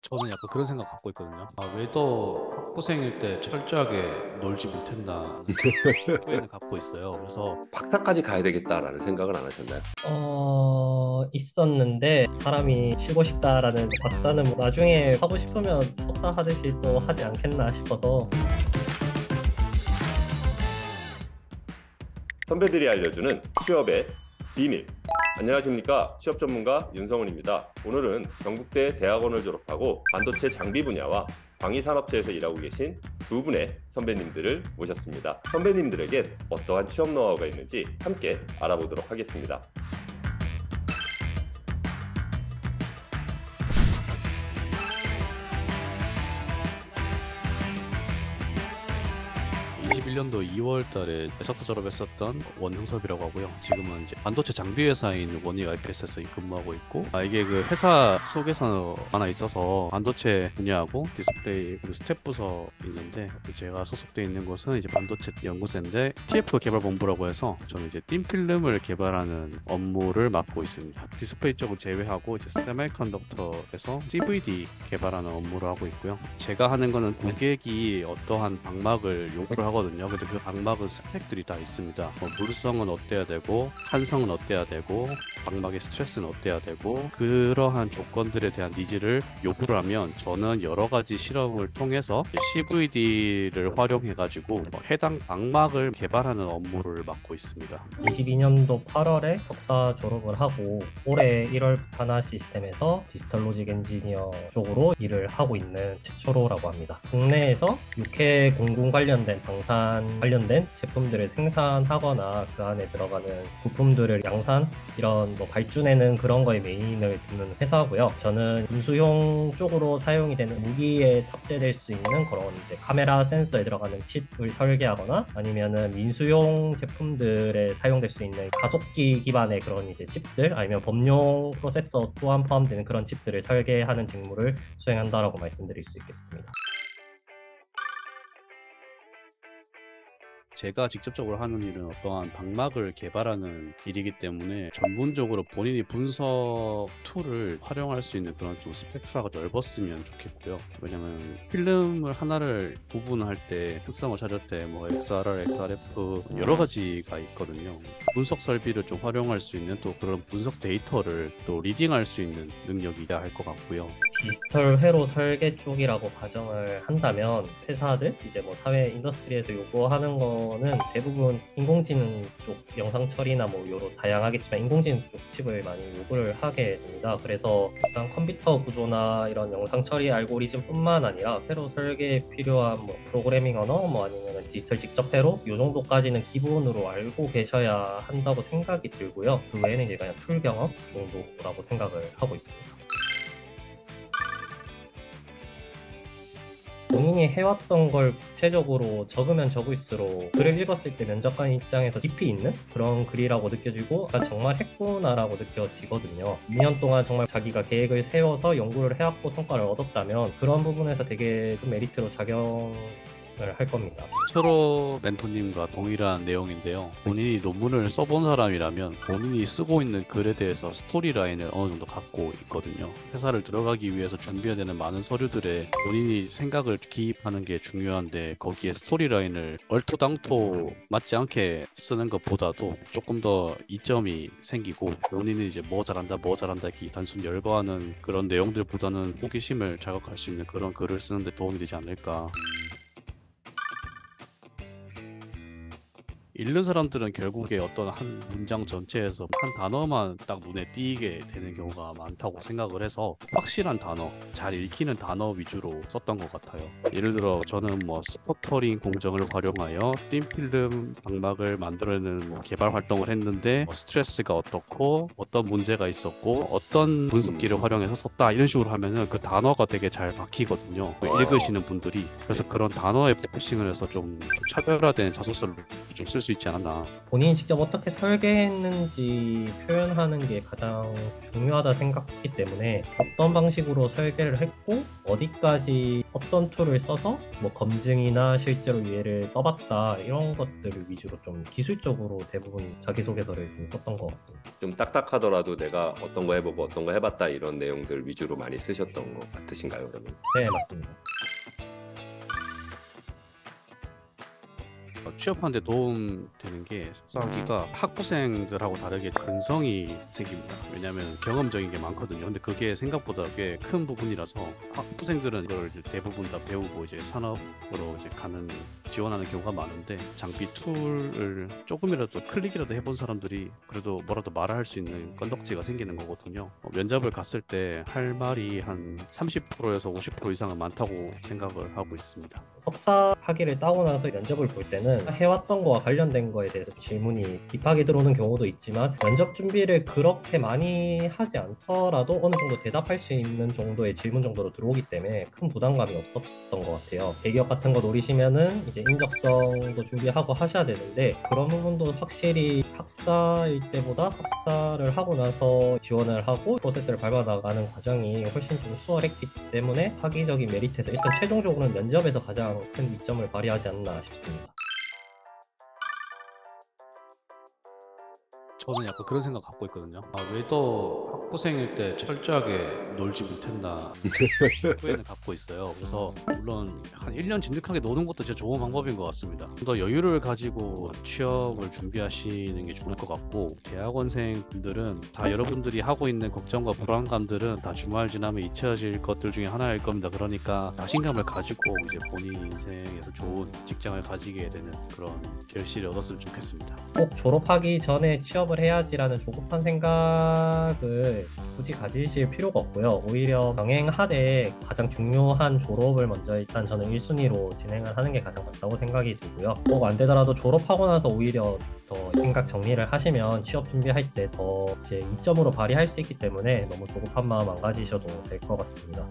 저는 약간 그런 생각 갖고 있거든요. 왜 더 학부생일 때 철저하게 놀지 못했나 후회는 갖고 있어요. 그래서 박사까지 가야 되겠다라는 생각은 안 하셨나요? 있었는데 사람이 쉬고 싶다라는 박사는 뭐 나중에 하고 싶으면 석사 하듯이 또 하지 않겠나 싶어서. 선배들이 알려주는 취업의 비밀. 안녕하십니까. 취업 전문가 윤성훈입니다. 오늘은 경북대 대학원을 졸업하고 반도체 장비 분야와 광의산업체에서 일하고 계신 두 분의 선배님들을 모셨습니다. 선배님들에겐 어떠한 취업 노하우가 있는지 함께 알아보도록 하겠습니다. 21년도 2월 달에 석사 졸업했었던 원흥섭이라고 하고요. 지금은 이제 반도체 장비 회사인 원익 IPS에서 근무하고 있고, 이게 그 회사 속에서 하나 있어서 반도체 분야하고 디스플레이 그리고 스텝 부서 있는데, 제가 소속돼 있는 곳은 이제 반도체 연구소인데 TF 개발본부라고 해서 저는 이제 띵 필름을 개발하는 업무를 맡고 있습니다. 디스플레이 쪽을 제외하고 이제 세미컨덕터에서 CVD 개발하는 업무를 하고 있고요. 제가 하는 거는 고객이 어떠한 방막을 요구를 하거든요. 근데 그 방막은 스펙들이 다 있습니다. 물성은 어때야 되고, 탄성은 어때야 되고, 방막의 스트레스는 어때야 되고, 그러한 조건들에 대한 니즈를 요구를 하면 저는 여러 가지 실험을 통해서 CVD를 활용해가지고 해당 방막을 개발하는 업무를 맡고 있습니다. 22년도 8월에 석사 졸업을 하고 올해 1월 하나 시스템에서 디지털 로직 엔지니어 쪽으로 일을 하고 있는 최초로라고 합니다. 국내에서 육해 공군 관련된 방산 관련된 제품들을 생산하거나 그 안에 들어가는 부품들을 양산 이런 뭐 발주내는 그런 거에 메인을 두는 회사고요. 저는 군수용 쪽으로 사용이 되는 무기에 탑재될 수 있는 그런 이제 카메라 센서에 들어가는 칩을 설계하거나 아니면은 민수용 제품들에 사용될 수 있는 가속기 기반의 그런 이제 칩들 아니면 범용 프로세서 또한 포함되는 그런 칩들을 설계하는 직무를 수행한다라고 말씀드릴 수 있겠습니다. 제가 직접적으로 하는 일은 어떠한 방막을 개발하는 일이기 때문에 전문적으로 본인이 분석 툴을 활용할 수 있는 그런 좀 스펙트라가 넓었으면 좋겠고요. 왜냐면 필름을 하나를 구분할 때 특성을 찾을 때 뭐 XRR, XRF 여러 가지가 있거든요. 분석 설비를 좀 활용할 수 있는 또 그런 분석 데이터를 또 리딩할 수 있는 능력이 있어야 할 것 같고요. 디지털 회로 설계 쪽이라고 가정을 한다면 회사들 이제 뭐 사회 인더스트리에서 요구하는 거는 대부분 인공지능 쪽 영상 처리나 뭐 요로 다양하겠지만 인공지능 쪽 칩을 많이 요구를 하게 됩니다. 그래서 일단 컴퓨터 구조나 이런 영상 처리 알고리즘뿐만 아니라 회로 설계에 필요한 뭐 프로그래밍 언어 뭐 아니면 디지털 직접 회로 요 정도까지는 기본으로 알고 계셔야 한다고 생각이 들고요. 그 외에는 이제 그냥 툴 경험 정도라고 생각을 하고 있습니다. 본인이 해왔던 걸 구체적으로 적으면 적을수록 글을 읽었을 때 면접관 입장에서 깊이 있는 그런 글이라고 느껴지고 정말 했구나라고 느껴지거든요. 2년 동안 정말 자기가 계획을 세워서 연구를 해왔고 성과를 얻었다면 그런 부분에서 되게 큰 메리트로 작용을 할 겁니다. 서로 멘토님과 동일한 내용인데요. 본인이 논문을 써본 사람이라면 본인이 쓰고 있는 글에 대해서 스토리라인을 어느 정도 갖고 있거든요. 회사를 들어가기 위해서 준비해야 되는 많은 서류들에 본인이 생각을 기입하는 게 중요한데 거기에 스토리라인을 얼토당토 맞지 않게 쓰는 것보다도 조금 더 이점이 생기고 본인이 이제 뭐 잘한다 이렇게 단순 열거하는 그런 내용들보다는 호기심을 자극할 수 있는 그런 글을 쓰는데 도움이 되지 않을까. 읽는 사람들은 결국에 어떤 한 문장 전체에서 한 단어만 딱 눈에 띄게 되는 경우가 많다고 생각을 해서 확실한 단어, 잘 읽히는 단어 위주로 썼던 것 같아요. 예를 들어 저는 뭐 스퍼터링 공정을 활용하여 띵필름 방막을 만들어내는 뭐 개발 활동을 했는데 뭐 스트레스가 어떻고 어떤 문제가 있었고 어떤 분석기를 활용해서 썼다 이런 식으로 하면은 그 단어가 되게 잘 박히거든요. 읽으시는 분들이. 그래서 그런 단어에 포커싱을 해서 좀 차별화된 자소서를 좀 쓸 수 있지 않았나. 본인이 직접 어떻게 설계했는지 표현하는 게 가장 중요하다 생각했기 때문에 어떤 방식으로 설계를 했고 어디까지 어떤 툴을 써서 뭐 검증이나 실제로 얘를 떠봤다 이런 것들을 위주로 좀 기술적으로 대부분 자기소개서를 좀 썼던 것 같습니다. 좀 딱딱하더라도 내가 어떤 거 해보고 어떤 거 해봤다 이런 내용들 위주로 많이 쓰셨던 것 같으신가요, 그러면? 네, 맞습니다. 취업하는데 도움 되는 게 석사학위가 학부생들하고 다르게 근성이 생깁니다. 왜냐하면 경험적인 게 많거든요. 근데 그게 생각보다 꽤 큰 부분이라서 학부생들은 이걸 이제 대부분 다 배우고 이제 산업으로 이제 지원하는 경우가 많은데 장비 툴을 조금이라도 클릭이라도 해본 사람들이 그래도 뭐라도 말할 수 있는 건덕지가 생기는 거거든요. 면접을 갔을 때 할 말이 한 30%에서 50% 이상은 많다고 생각을 하고 있습니다. 석사 학위를 따고 나서 면접을 볼 때는 해왔던 거와 관련된 거에 대해서 질문이 딥하게 들어오는 경우도 있지만 면접 준비를 그렇게 많이 하지 않더라도 어느 정도 대답할 수 있는 정도의 질문 정도로 들어오기 때문에 큰 부담감이 없었던 것 같아요. 대기업 같은 거 노리시면은 이제 인적성도 준비하고 하셔야 되는데 그런 부분도 확실히 학사일 때보다 석사를 하고 나서 지원을 하고 프로세스를 밟아나가는 과정이 훨씬 좀 수월했기 때문에 학위적인 메리트에서 일단 최종적으로는 면접에서 가장 큰 이점을 발휘하지 않나 싶습니다. 저는 약간 그런 생각 갖고 있거든요. 왜 더 학부생일 때 철저하게 놀지 못했나 후회는 갖고 있어요. 그래서 물론 한 1년 진득하게 노는 것도 진짜 좋은 방법인 것 같습니다. 좀 더 여유를 가지고 취업을 준비하시는 게 좋을 것 같고 대학원생 분들은 다 여러분들이 하고 있는 걱정과 불안감들은 다 주말 지나면 잊혀질 것들 중에 하나일 겁니다. 그러니까 자신감을 가지고 이제 본인 인생에서 좋은 직장을 가지게 되는 그런 결실을 얻었으면 좋겠습니다. 꼭 졸업하기 전에 취업을 해야지라는 조급한 생각을 굳이 가지실 필요가 없고요. 오히려 병행하되 가장 중요한 졸업을 먼저 일단 저는 1순위로 진행을 하는 게 가장 맞다고 생각이 들고요. 꼭 안 되더라도 졸업하고 나서 오히려 더 생각 정리를 하시면 취업 준비할 때 더 이제 이점으로 발휘할 수 있기 때문에 너무 조급한 마음 안 가지셔도 될 것 같습니다.